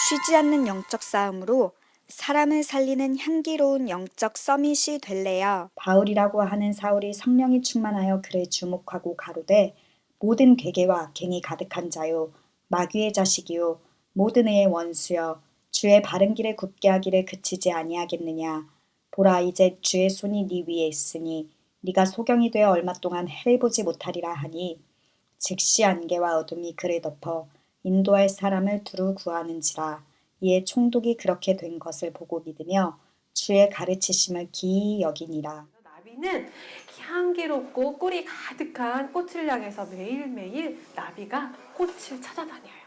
쉬지 않는 영적 싸움으로 사람을 살리는 향기로운 영적 서밋이 될래야. 바울이라고 하는 사울이 성령이 충만하여 그를 주목하고 가로되 모든 괴계와 악행이 가득한 자요 마귀의 자식이요 모든 의의 원수여 주의 바른 길에 굽게 하기를 그치지 아니하겠느냐. 보라 이제 주의 손이 네 위에 있으니 네가 소경이 되어 얼마 동안 해를 보지 못하리라 하니 즉시 안개와 어둠이 그를 덮어 인도할 사람을 두루 구하는지라. 이에 총독이 그렇게 된 것을 보고 믿으며 주의 가르치심을 기이 여기니라. 나비는 향기롭고 꿀이 가득한 꽃을 향해서 매일매일 나비가 꽃을 찾아다녀요.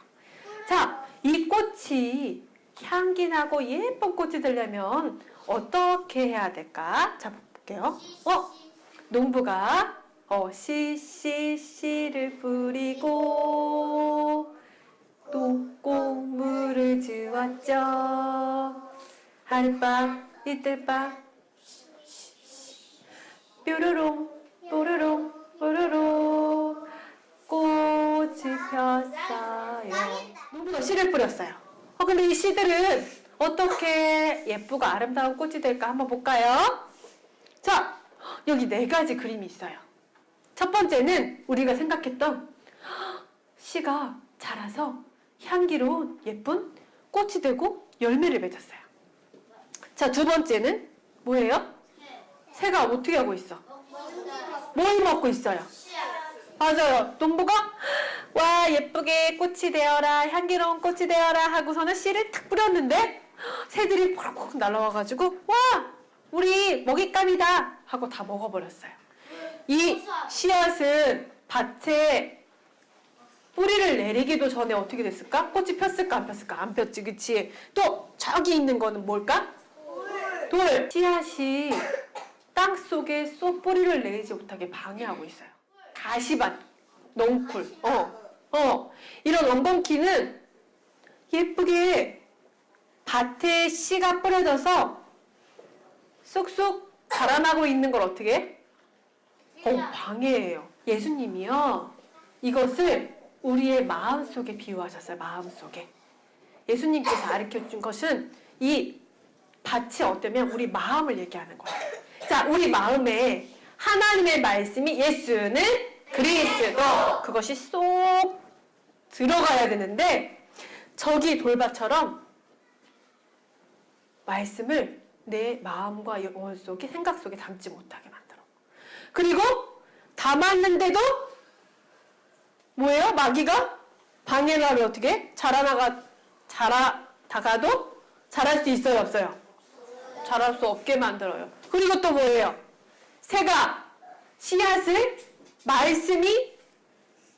자, 이 꽃이 향기나고 예쁜 꽃이 되려면 어떻게 해야 될까? 자, 볼게요. 농부가 씨를 뿌리고 또 꽃물을 주었죠. 하룻밤 이틀밤 뾰로롱 뽀로롱 뽀로롱 꽃이 폈어요. 농부가 씨를 뿌렸어요. 근데 이 씨들은 어떻게 예쁘고 아름다운 꽃이 될까 한번 볼까요? 자, 여기 4가지 그림이 있어요. 첫 번째는 우리가 생각했던 씨가 자라서 향기로운 예쁜 꽃이 되고 열매를 맺었어요. 자, 두 번째는 뭐예요? 새가 어떻게 하고 있어? 뭘 먹고 있어요? 맞아요. 농부가 와 예쁘게 꽃이 되어라 향기로운 꽃이 되어라 하고서는 씨를 탁 뿌렸는데 새들이 포록포록 날아와가지고 와 우리 먹잇감이다 하고 다 먹어버렸어요. 이 씨앗은 밭에 뿌리를 내리기도 전에 어떻게 됐을까? 꽃이 폈을까 안 폈을까? 안 폈지, 그치? 또 저기 있는 거는 뭘까? 돌. 씨앗이 땅 속에 쏙 뿌리를 내리지 못하게 방해하고 있어요. 가시밭, 넝쿨, 이런 엉겅퀴는 예쁘게 밭에 씨가 뿌려져서 쑥쑥 자라나고 있는 걸 어떻게 해? 방해해요. 예수님이요. 이것을 우리의 마음속에 비유하셨어요. 마음속에. 예수님께서 가르쳐준 것은 이 밭이 어때면 우리 마음을 얘기하는 거예요. 자, 우리 마음에 하나님의 말씀이 예수는 그리스도 그것이 쏙 들어가야 되는데 저기 돌밭처럼 말씀을 내 마음과 영혼 속에 생각 속에 담지 못하게 만들어. 그리고 담았는데도 뭐예요? 마귀가 방해를 하면 어떻게 해? 자라다가도 자랄 수 있어요? 없어요? 자랄 수 없게 만들어요. 그리고 또 뭐예요? 새가 씨앗을 말씀이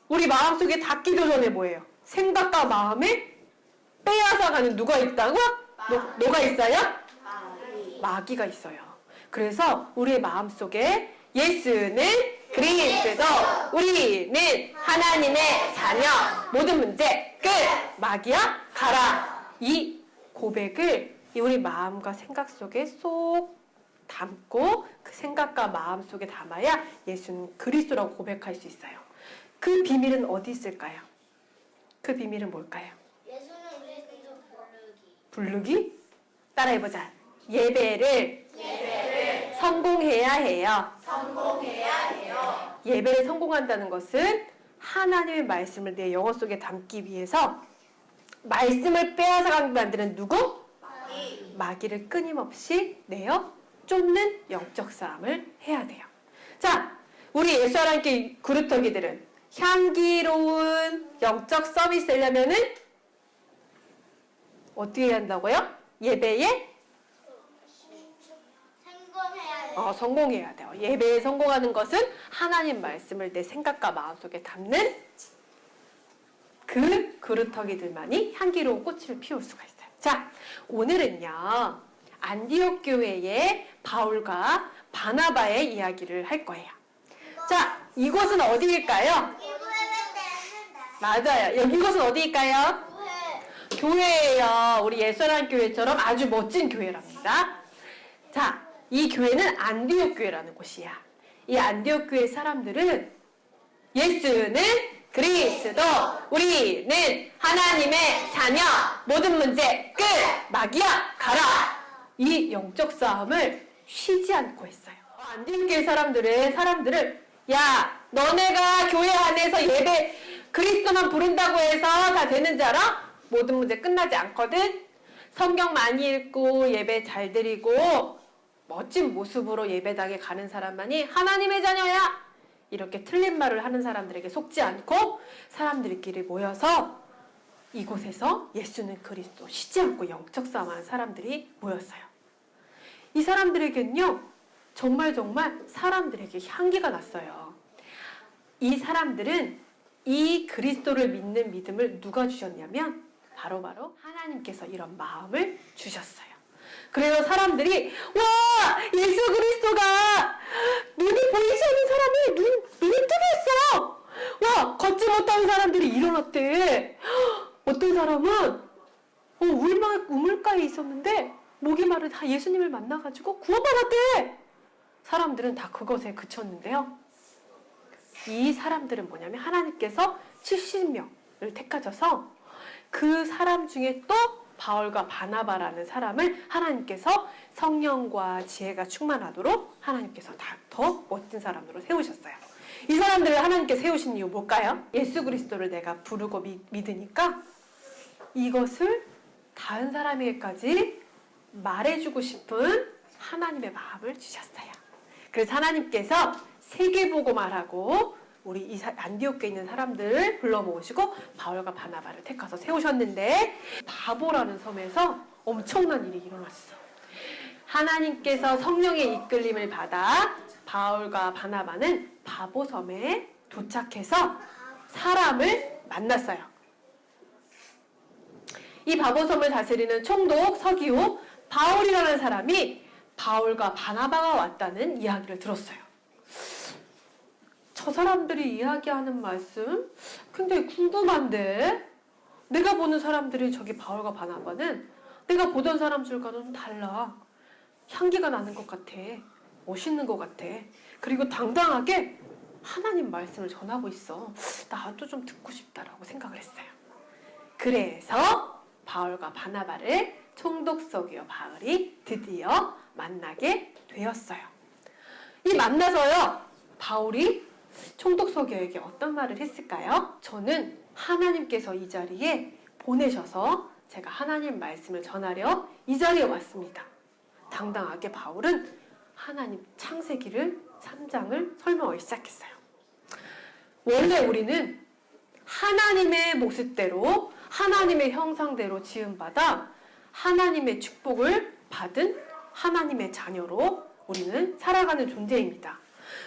우리 마음속에 닿기도 전에 뭐예요? 생각과 마음에 빼앗아가는 누가 있다고? 뭐가 있어요? 마귀가 있어요. 그래서 우리의 마음속에 예수는 그리스도 우리는 하나님의 자녀 모든 문제 끝 마귀야 가라 이 고백을 우리 마음과 생각 속에 쏙 담고 그 생각과 마음 속에 담아야 예수는 그리스도라고 고백할 수 있어요. 그 비밀은 어디 있을까요? 그 비밀은 뭘까요? 예수는 그리스도 부르기? 따라해보자. 예배를 성공해야 해요. 예배를 성공한다는 것은 하나님의 말씀을 내 영혼 속에 담기 위해서 말씀을 빼앗아가게 만드는 누구? 마귀를 끊임없이 내어 쫓는 영적 싸움을 해야 돼요. 자, 우리 예수 하나님께 그루터기들은 향기로운 영적 서밋이 되려면은 어떻게 해야 한다고요? 예배에 성공해야 돼요. 예배에 성공하는 것은 하나님 말씀을 내 생각과 마음속에 담는 그 그루터기들만이 향기로운 꽃을 피울 수가 있어요. 자, 오늘은요. 안디옥 교회의 바울과 바나바의 이야기를 할 거예요. 자, 이곳은 어디일까요? 맞아요. 이곳은 어디일까요? 교회예요. 우리 예수라는 교회처럼 아주 멋진 교회랍니다. 자, 이 교회는 안디옥 교회라는 곳이야. 이 안디옥 교회 사람들은 예수는 그리스도, 우리는 하나님의 자녀, 모든 문제 끝, 마귀야 가라. 이 영적 싸움을 쉬지 않고 했어요. 안디옥교회 사람들을 야, 너네가 교회 안에서 예배 그리스도만 부른다고 해서 다 되는 줄 알아? 모든 문제 끝나지 않거든. 성경 많이 읽고 예배 잘 드리고 멋진 모습으로 예배당에 가는 사람만이 하나님의 자녀야. 이렇게 틀린 말을 하는 사람들에게 속지 않고 사람들끼리 모여서 이곳에서 예수는 그리스도 쉬지 않고 영적 싸움하는 사람들이 모였어요. 이 사람들에겐요, 정말 사람들에게 향기가 났어요. 이 사람들은 이 그리스도를 믿는 믿음을 누가 주셨냐면 바로 하나님께서 이런 마음을 주셨어요. 그래서 사람들이 와, 예수 그리스도가 눈이 보이지 않는 사람이 눈을 뜨게 했어. 와, 걷지 못하는 사람들이 일어났대. 어떤 사람은 우물가에 있었는데 목이 마르 다 예수님을 만나가지고 구원받았대. 사람들은 다 그것에 그쳤는데요. 이 사람들은 뭐냐면 하나님께서 70명을 택하셔서 그 사람 중에 또 바울과 바나바라는 사람을 하나님께서 성령과 지혜가 충만하도록 하나님께서 더 멋진 사람으로 세우셨어요. 이 사람들을 하나님께 세우신 이유 뭘까요? 예수 그리스도를 내가 부르고 믿으니까 이것을 다른 사람에게까지 말해주고 싶은 하나님의 마음을 주셨어요. 그래서 하나님께서 세계복음화라고 우리 이 안디옥교에 있는 사람들을 불러 모으시고 바울과 바나바를 택해서 세우셨는데 바보라는 섬에서 엄청난 일이 일어났어. 하나님께서 성령의 이끌림을 받아 바울과 바나바는 바보섬에 도착해서 사람을 만났어요. 이 바보섬을 다스리는 총독 서기후 바울이라는 사람이 바울과 바나바가 왔다는 이야기를 들었어요. 저 사람들이 이야기하는 말씀 굉장히 궁금한데 내가 보는 사람들이 저기 바울과 바나바는 내가 보던 사람들과는 좀 달라. 향기가 나는 것 같아. 멋있는 것 같아. 그리고 당당하게 하나님 말씀을 전하고 있어. 나도 좀 듣고 싶다라고 생각을 했어요. 그래서 바울과 바나바를 총독 서기후 바울이 드디어 만나게 되었어요. 이 만나서요, 바울이 총독 서기후에게 어떤 말을 했을까요? 저는 하나님께서 이 자리에 보내셔서 제가 하나님 말씀을 전하려 이 자리에 왔습니다. 당당하게 바울은 하나님 창세기를 3장을 설명하기 시작했어요. 원래 우리는 하나님의 모습대로 하나님의 형상대로 지음받아 하나님의 축복을 받은 하나님의 자녀로 우리는 살아가는 존재입니다.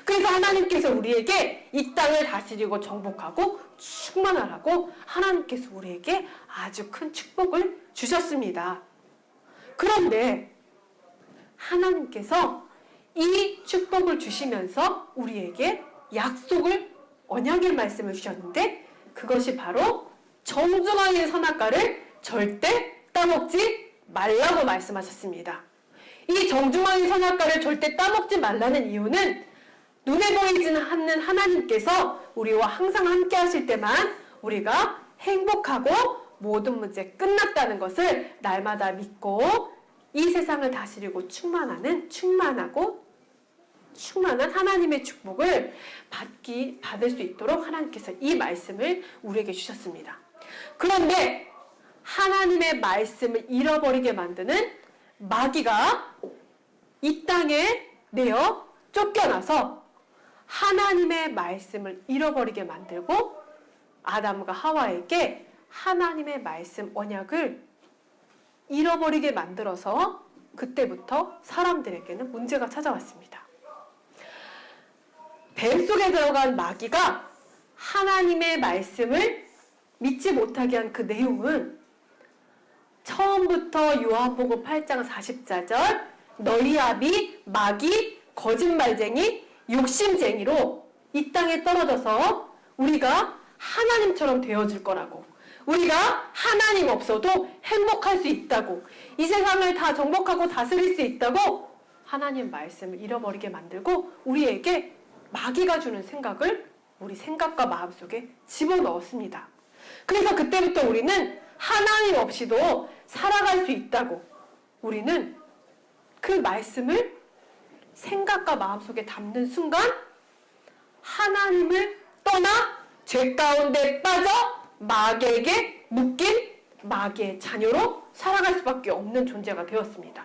그래서 하나님께서 우리에게 이 땅을 다스리고 정복하고 충만하라고 하나님께서 우리에게 아주 큰 축복을 주셨습니다. 그런데 하나님께서 이 축복을 주시면서 우리에게 약속을, 언약의 말씀을 주셨는데 그것이 바로 정중앙의 선악과를 절대 따먹지 말라고 말씀하셨습니다. 이 정중앙의 선악과를 절대 따먹지 말라는 이유는 눈에 보이지 않는 하나님께서 우리와 항상 함께 하실 때만 우리가 행복하고 모든 문제 끝났다는 것을 날마다 믿고 이 세상을 다스리고 충만한 하나님의 축복을 받을 수 있도록 하나님께서 이 말씀을 우리에게 주셨습니다. 그런데 하나님의 말씀을 잃어버리게 만드는 마귀가 이 땅에 내어 쫓겨나서 하나님의 말씀을 잃어버리게 만들고 아담과 하와에게 하나님의 말씀 언약을 잃어버리게 만들어서 그때부터 사람들에게는 문제가 찾아왔습니다. 뱀 속에 들어간 마귀가 하나님의 말씀을 믿지 못하게 한 그 내용은 처음부터 요한복음 8장 40절 너희 아비 마귀 거짓말쟁이 욕심쟁이로 이 땅에 떨어져서 우리가 하나님처럼 되어질 거라고, 우리가 하나님 없어도 행복할 수 있다고, 이 세상을 다 정복하고 다스릴 수 있다고 하나님 말씀을 잃어버리게 만들고 우리에게 마귀가 주는 생각을 우리 생각과 마음속에 집어넣었습니다. 그래서 그때부터 우리는 하나님 없이도 살아갈 수 있다고, 우리는 그 말씀을 생각과 마음속에 담는 순간 하나님을 떠나 죄 가운데 빠져 마귀에게 묶인 마귀의 자녀로 살아갈 수밖에 없는 존재가 되었습니다.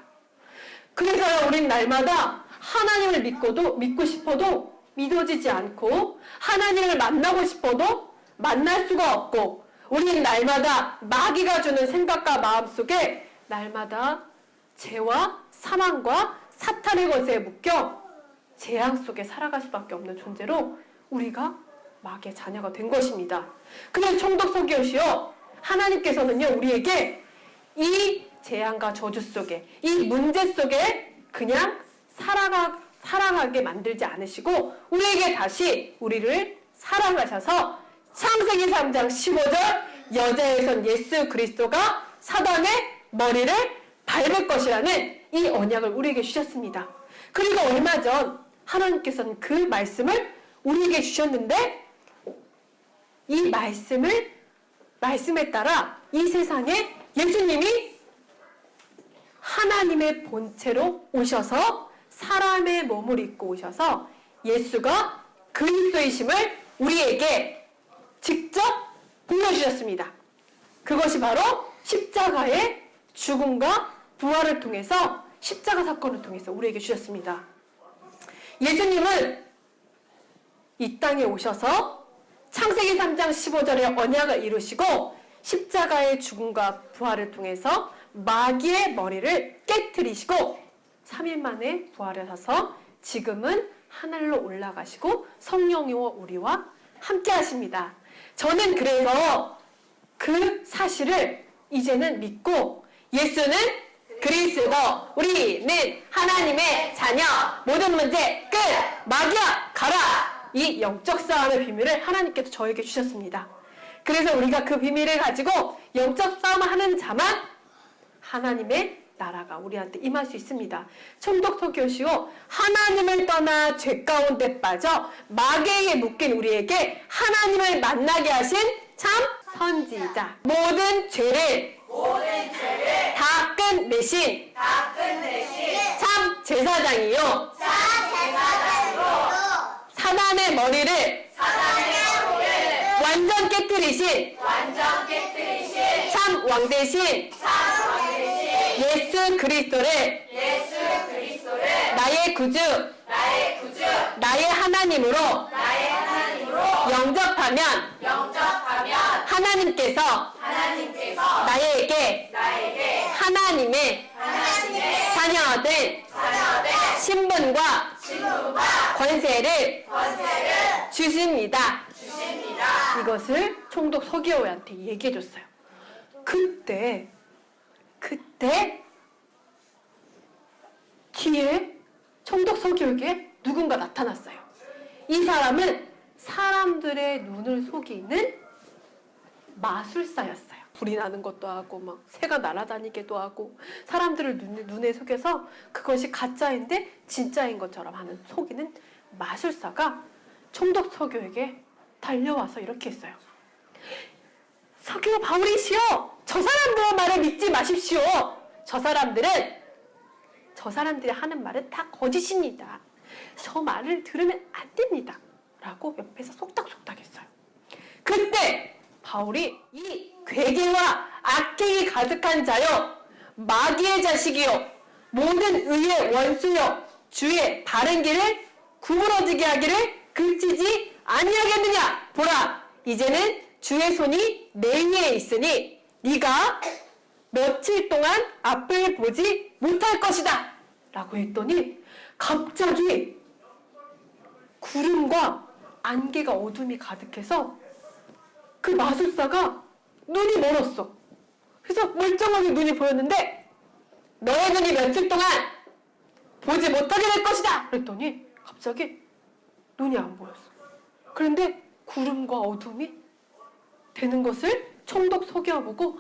그래서 우린 날마다 하나님을 믿고 싶어도 믿어지지 않고, 하나님을 만나고 싶어도 만날 수가 없고, 우리는 날마다 마귀가 주는 생각과 마음 속에 날마다 죄와 사망과 사탄의 것에 묶여 재앙 속에 살아갈 수밖에 없는 존재로 우리가 마귀의 자녀가 된 것입니다. 그래서 총독 서기오시오, 하나님께서는요 우리에게 이 재앙과 저주 속에, 이 문제 속에 그냥 살아가게 만들지 않으시고 우리에게 다시 우리를 사랑하셔서 창세기 3장 15절 여자의 손 예수 그리스도가 사단의 머리를 밟을 것이라는 이 언약을 우리에게 주셨습니다. 그리고 얼마 전 하나님께서는 그 말씀을 우리에게 주셨는데, 이 말씀에 따라 이 세상에 예수님이 하나님의 본체로 오셔서 사람의 몸을 입고 오셔서 예수가 그리스도이심을 우리에게 직접 보여주셨습니다. 그것이 바로 십자가의 죽음과 부활을 통해서, 십자가 사건을 통해서 우리에게 주셨습니다. 예수님은 이 땅에 오셔서 창세기 3장 15절의 언약을 이루시고 십자가의 죽음과 부활을 통해서 마귀의 머리를 깨트리시고 3일 만에 부활하셔서 지금은 하늘로 올라가시고 성령이와 우리와 함께 하십니다. 저는 그래서 그 사실을 이제는 믿고, 예수는 그리스도, 우리는 하나님의 자녀, 모든 문제 끝, 마귀야 가라, 이 영적 싸움의 비밀을 하나님께서 저에게 주셨습니다. 그래서 우리가 그 비밀을 가지고 영적 싸움을 하는 자만 하나님의 나라가 우리한테 임할 수 있습니다. 총독 서기오시오, 하나님을 떠나 죄 가운데 빠져 마귀에게 묶인 우리에게 하나님을 만나게 하신 참 선지자, 모든 죄를 다 끝내신 참 제사장이요, 사단의 머리를 완전 깨뜨리신 참 왕 대신 예수 그리스도를 나의 구주, 나의 하나님으로 영접하면 하나님께서 나에게 하나님의 자녀된 신분과 권세를 주십니다. 이것을 총독 서기오한테 얘기해줬어요. 그때 뒤에 총독 서기오에게 누군가 나타났어요. 이 사람은 사람들의 눈을 속이는 마술사였어요. 불이 나는 것도 하고 막 새가 날아다니기도 하고 사람들을 눈에 속여서 그것이 가짜인데 진짜인 것처럼 하는, 속이는 마술사가 총독 서기오에게 달려와서 이렇게 했어요. 서기오 바울이시여, 저 사람들의 말을 믿지 마십시오. 저 사람들이 하는 말은 다 거짓입니다. 저 말을 들으면 안 됩니다. 라고 옆에서 속닥속닥 했어요. 그때 바울이 이 괴계와 악행이 가득한 자요, 마귀의 자식이요, 모든 의의 원수요, 주의 바른 길을 구부러지게 하기를 그치지 아니하겠느냐. 보라, 이제는 주의 손이 내 위에 있으니 네가 며칠 동안 앞을 보지 못할 것이다 라고 했더니 갑자기 구름과 안개가 어둠이 가득해서 그 마술사가 눈이 멀었어. 그래서 멀쩡하게 눈이 보였는데 너의 눈이 며칠 동안 보지 못하게 될 것이다 그랬더니 갑자기 눈이 안 보였어. 그런데 구름과 어둠이 되는 것을 총독 서기오가 보고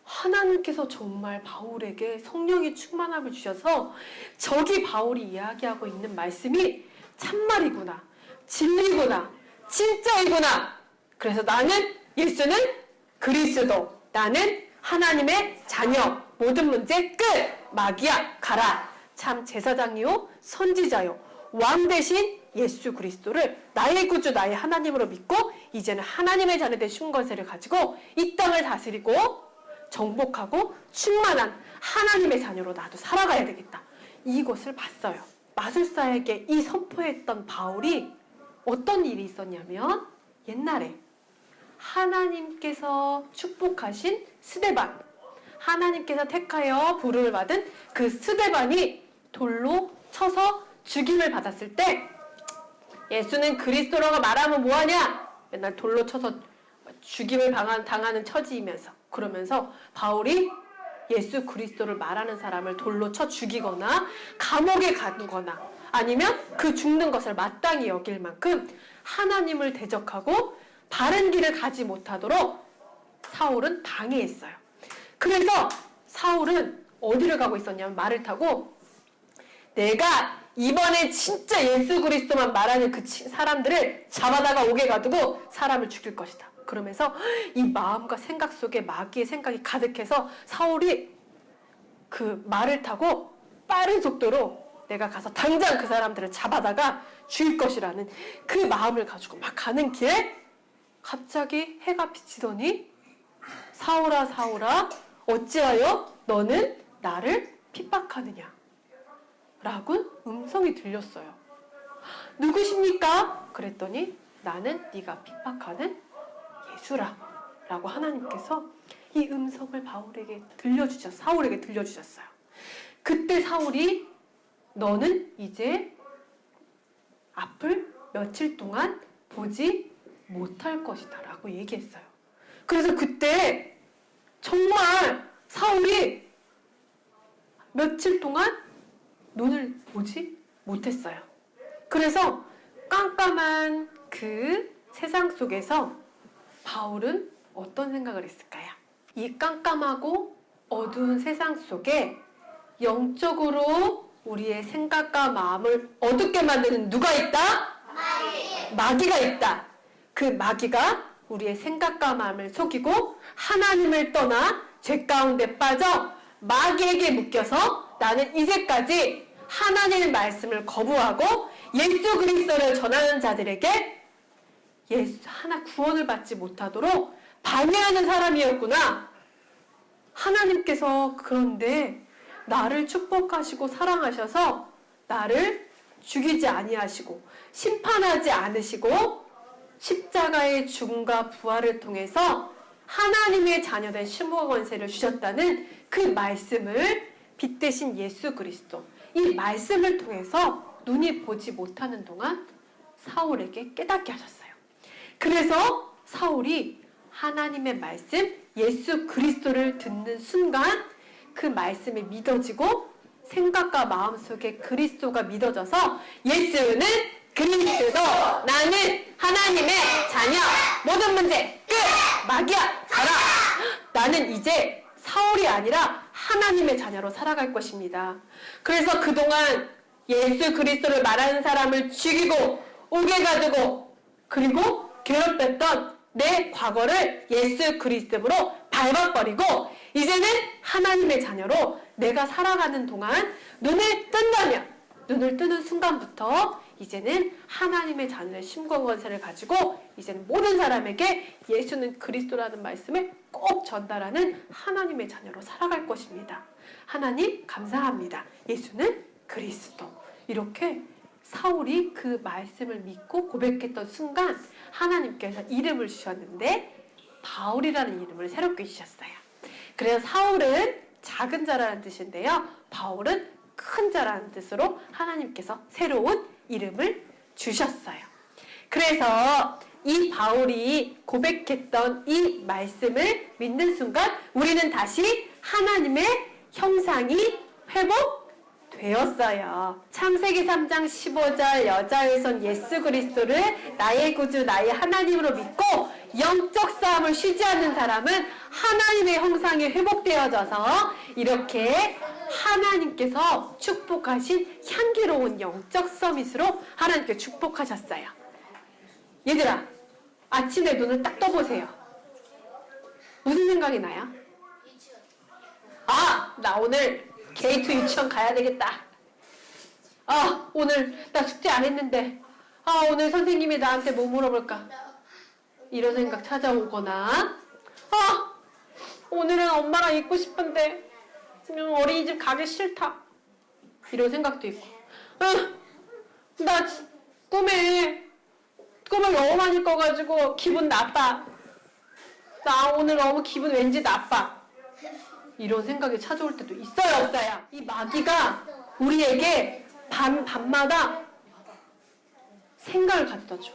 하나님께서 정말 바울에게 성령의 충만함을 주셔서 저기 바울이 이야기하고 있는 말씀이 참말이구나, 진리구나, 진짜이구나. 그래서 나는 예수는 그리스도. 나는 하나님의 자녀. 모든 문제 끝. 마귀야 가라. 참 제사장이요 선지자요 왕 대신 예수 그리스도를 나의 구주 나의 하나님으로 믿고 이제는 하나님의 자녀된 흉건세를 가지고 이 땅을 다스리고 정복하고 충만한 하나님의 자녀로 나도 살아가야 되겠다. 이것을 봤어요. 마술사에게 이 선포했던 바울이 어떤 일이 있었냐면 옛날에 하나님께서 축복하신 스데반, 하나님께서 택하여 부름을 받은 그 스데반이 돌로 쳐서 죽임을 받았을 때 예수는 그리스도라고 말하면 뭐하냐? 맨날 돌로 쳐서 죽임을 당하는 처지이면서 그러면서 바울이 예수 그리스도를 말하는 사람을 돌로 쳐 죽이거나 감옥에 가두거나 아니면 그 죽는 것을 마땅히 여길 만큼 하나님을 대적하고 바른 길을 가지 못하도록 사울은 방해했어요. 그래서 사울은 어디를 가고 있었냐면 말을 타고 내가 이번에 진짜 예수 그리스도만 말하는 그 사람들을 잡아다가 옥에 가두고 사람을 죽일 것이다. 그러면서 이 마음과 생각 속에 마귀의 생각이 가득해서 사울이 그 말을 타고 빠른 속도로 내가 가서 당장 그 사람들을 잡아다가 죽일 것이라는 그 마음을 가지고 막 가는 길에 갑자기 해가 비치더니 사울아 사울아 어찌하여 너는 나를 핍박하느냐 라고 음성이 들렸어요. 누구십니까? 그랬더니 나는 네가 핍박하는 예수라 라고 하나님께서 이 음성을 사울에게 들려주셨어요. 그때 사울이 너는 이제 앞을 며칠 동안 보지 못할 것이다 라고 얘기했어요. 그래서 그때 정말 사울이 며칠 동안 눈을 보지 못했어요. 그래서 깜깜한 그 세상 속에서 바울은 어떤 생각을 했을까요? 이 깜깜하고 어두운 세상 속에 영적으로 우리의 생각과 마음을 어둡게 만드는 누가 있다? 마귀가 있다. 그 마귀가 우리의 생각과 마음을 속이고 하나님을 떠나 죄 가운데 빠져 마귀에게 묶여서 나는 이제까지 하나님의 말씀을 거부하고 예수 그리스도를 전하는 자들에게 하나 구원을 받지 못하도록 방해하는 사람이었구나. 하나님께서 그런데 나를 축복하시고 사랑하셔서 나를 죽이지 아니하시고 심판하지 않으시고 십자가의 죽음과 부활을 통해서 하나님의 자녀된 신부가 권세를 주셨다는 그 말씀을 빛대신 예수 그리스도, 이 말씀을 통해서 눈이 보지 못하는 동안 사울에게 깨닫게 하셨어요. 그래서 사울이 하나님의 말씀 예수 그리스도를 듣는 순간 그 말씀이 믿어지고 생각과 마음속에 그리스도가 믿어져서 예수는 그리스도, 나는 하나님의 자녀, 모든 문제 끝! 마귀야 가라! 나는 이제 사울이 아니라 하나님의 자녀로 살아갈 것입니다. 그래서 그동안 예수 그리스도를 말하는 사람을 죽이고 옥에 가두고 그리고 괴롭혔던 내 과거를 예수 그리스도로 밟아버리고 이제는 하나님의 자녀로 내가 살아가는 동안 눈을 뜨는 순간부터 이제는 하나님의 자녀의 심과 권세를 가지고 이제는 모든 사람에게 예수는 그리스도라는 말씀을 꼭 전달하는 하나님의 자녀로 살아갈 것입니다. 하나님 감사합니다. 예수는 그리스도. 이렇게 사울이 그 말씀을 믿고 고백했던 순간 하나님께서 이름을 주셨는데 바울이라는 이름을 새롭게 주셨어요. 그래서 사울은 작은 자라는 뜻인데요. 바울은 큰 자라는 뜻으로 하나님께서 새로운 이름을 주셨어요. 그래서 이 바울이 고백했던 이 말씀을 믿는 순간 우리는 다시 하나님의 형상이 회복되었어요. 창세기 3장 15절 여자의 손 예수 그리스도를 나의 구주 나의 하나님으로 믿고 영적 싸움을 쉬지 않는 사람은 하나님의 형상이 회복되어져서 이렇게 하나님께서 축복하신 향기로운 영적 서밋으로 하나님께 축복하셨어요. 얘들아, 아침에 눈을 딱 떠보세요. 무슨 생각이 나요? 아, 나 오늘 게이트 유치원 가야 되겠다. 아, 오늘 나 숙제 안 했는데. 아, 오늘 선생님이 나한테 뭐 물어볼까? 이런 생각 찾아오거나, 아, 오늘은 엄마랑 있고 싶은데 어린이집 가기 싫다. 이런 생각도 있고, 나 꿈을 너무 많이 꿔가지고 기분 나빠. 나 오늘 너무 기분 왠지 나빠. 이런 생각이 찾아올 때도 있어요, 없어요? 이 마귀가 우리에게 밤마다 생각을 갖다 줘.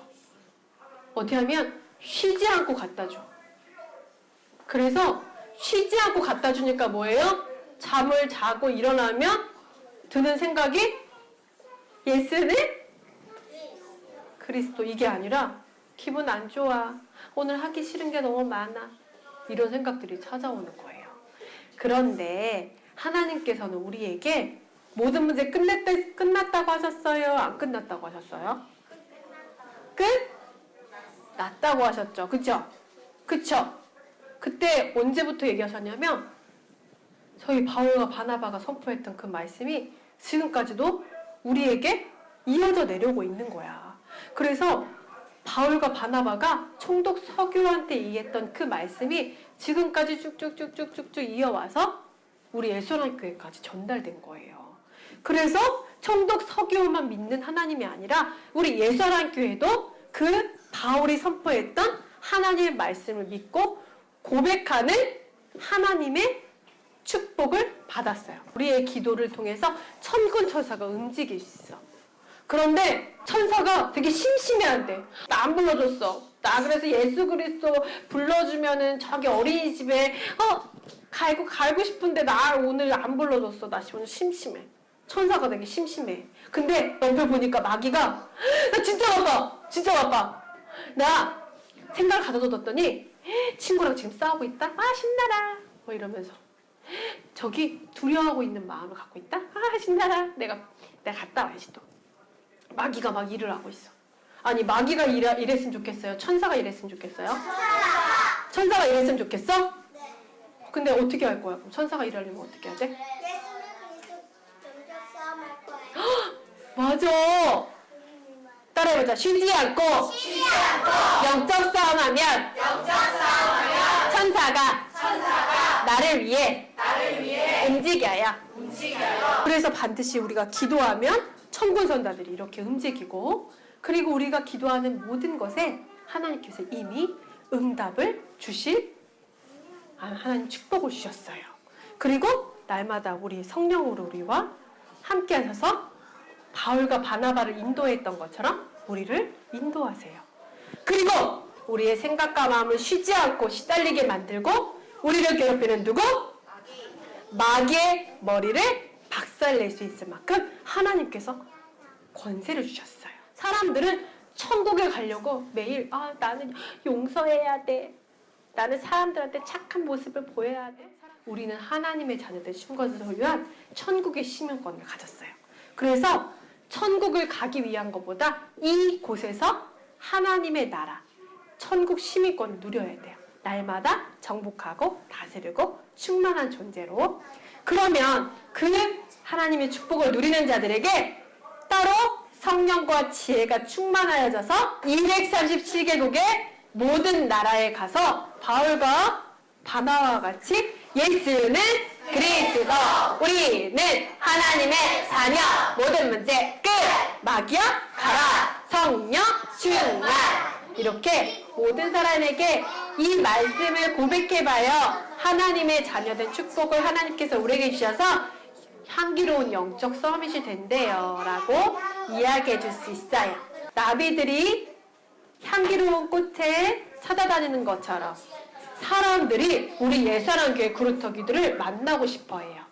어떻게 하면 쉬지 않고 갖다 줘. 그래서 쉬지 않고 갖다 주니까 뭐예요? 잠을 자고 일어나면 드는 생각이 예수는 그리스도. 이게 아니라 기분 안 좋아. 오늘 하기 싫은 게 너무 많아. 이런 생각들이 찾아오는 거예요. 그런데 하나님께서는 우리에게 모든 문제 끝났다고 하셨어요? 안 끝났다고 하셨어요? 끝났다고 하셨죠. 그쵸? 그쵸? 그때 언제부터 얘기하셨냐면 저희 바울과 바나바가 선포했던 그 말씀이 지금까지도 우리에게 이어져 내려오고 있는 거야. 그래서 바울과 바나바가 총독 서기로한테 얘기했던 그 말씀이 지금까지 쭉쭉쭉쭉쭉 이어와서 우리 예수님 교회까지 전달된 거예요. 그래서 총독 서기로만 믿는 하나님이 아니라 우리 예수님 교회도 그 바울이 선포했던 하나님의 말씀을 믿고 고백하는 하나님의 축복을 받았어요. 우리의 기도를 통해서 천군 천사가 움직일 수 있어. 그런데 천사가 되게 심심해한대. 나 안 불러줬어. 나 그래서 예수 그리스도 불러주면은 저기 어린이집에 가고 싶은데 나 오늘 안 불러줬어. 나 오늘 심심해. 천사가 되게 심심해. 근데 옆에 보니까 마귀가 나 진짜 바빠. 나 생각을 가져뒀더니 친구랑 지금 싸우고 있다. 아 신나라. 뭐 이러면서 저기 두려워하고 있는 마음을 갖고 있다. 아 신나라. 내가 갔다 와야지 또. 마귀가 막 일을 하고 있어. 아니 마귀가 이랬으면 좋겠어요? 천사가 이랬으면 좋겠어요? 천사가 이랬으면 좋겠어? 네. 근데 어떻게 할 거야? 그럼 천사가 일하려면 어떻게 해야 돼? 예수는 그리스도 정적 싸움할 거예요. 맞아. 따라해보자. 쉬지 않고 영적 싸움하면 천사가 나를 위해 움직여요. 그래서 반드시 우리가 기도하면 천군 선사들이 이렇게 움직이고, 그리고 우리가 기도하는 모든 것에 하나님께서 이미 응답을 주실 하나님 축복을 주셨어요. 그리고 날마다 우리 성령으로 우리와 함께 하셔서 바울과 바나바를 인도했던 것처럼 우리를 인도하세요. 그리고 우리의 생각과 마음을 쉬지 않고 시달리게 만들고 우리를 괴롭히는 누구? 마귀의 머리를 박살낼 수 있을 만큼 하나님께서 권세를 주셨어요. 사람들은 천국에 가려고 매일 나는 용서해야 돼. 나는 사람들한테 착한 모습을 보여야 돼. 우리는 하나님의 자녀들 신분을 위한 천국의 시민권을 가졌어요. 그래서 천국을 가기 위한 것보다 이곳에서 하나님의 나라, 천국 시민권을 누려야 돼요. 날마다 정복하고 다스리고 충만한 존재로. 그러면 그 하나님의 축복을 누리는 자들에게 따로 성령과 지혜가 충만하여져서 237개국의 모든 나라에 가서 바울과 바나바와 같이 예수는 그리스도, 우리는 하나님의 자녀, 모든 문제 끝, 마귀야 가라, 성령 충만. 이렇게 모든 사람에게 이 말씀을 고백해봐요. 하나님의 자녀된 축복을 하나님께서 우리에게 주셔서 향기로운 영적 서밋이 된대요 라고 이야기해 줄 수 있어요. 나비들이 향기로운 꽃에 찾아다니는 것처럼 사람들이 우리 예사랑교회 그루터기들을 만나고 싶어 해요.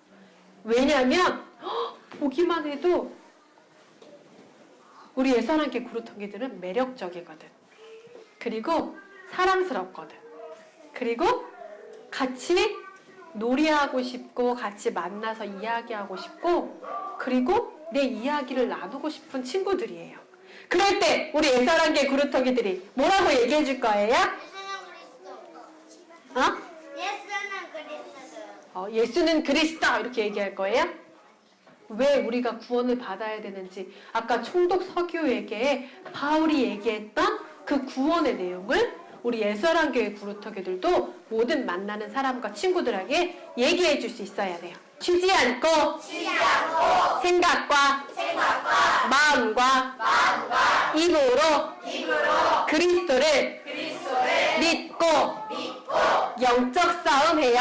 왜냐하면 보기만 해도 우리 예사랑교회 그루터기들은 매력적이거든. 그리고 사랑스럽거든. 그리고 같이 놀이하고 싶고 같이 만나서 이야기하고 싶고 그리고 내 이야기를 나누고 싶은 친구들이에요. 그럴 때 우리 옛사람계 구루터기들이 뭐라고 얘기해 줄 거예요? 예수는 그리스도. 예수는 그리스도 이렇게 얘기할 거예요? 왜 우리가 구원을 받아야 되는지 아까 총독 서기오에게 바울이 얘기했던 그 구원의 내용을 우리 옛사람교회 구루터기들도 모든 만나는 사람과 친구들에게 얘기해 줄 수 있어야 돼요. 쉬지 않고 생각과 마음과 입으로 그리스도를 믿고 영적 싸움해요.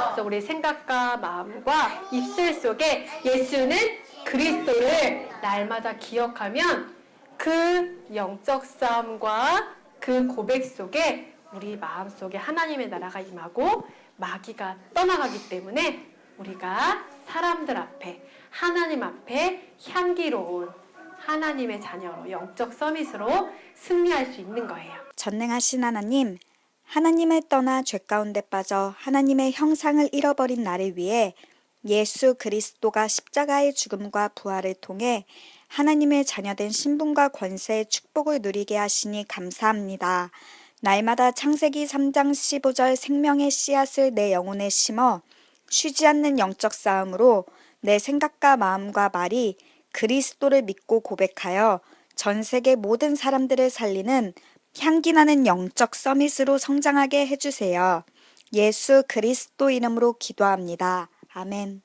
그래서 우리 생각과 마음과 입술 속에 예수는 그리스도를 날마다 기억하면 그 영적 싸움과 그 고백 속에 우리 마음 속에 하나님의 나라가 임하고 마귀가 떠나가기 때문에 우리가 사람들 앞에 하나님 앞에 향기로운 하나님의 자녀로 영적 서밋으로 승리할 수 있는 거예요. 전능하신 하나님, 하나님을 떠나 죄 가운데 빠져 하나님의 형상을 잃어버린 나를 위해 예수 그리스도가 십자가의 죽음과 부활을 통해 하나님의 자녀된 신분과 권세의 축복을 누리게 하시니 감사합니다. 날마다 창세기 3장 15절 생명의 씨앗을 내 영혼에 심어 쉬지 않는 영적 싸움으로 내 생각과 마음과 말이 그리스도를 믿고 고백하여 전 세계 모든 사람들을 살리는 향기나는 영적 서밋으로 성장하게 해주세요. 예수 그리스도 이름으로 기도합니다. 아멘.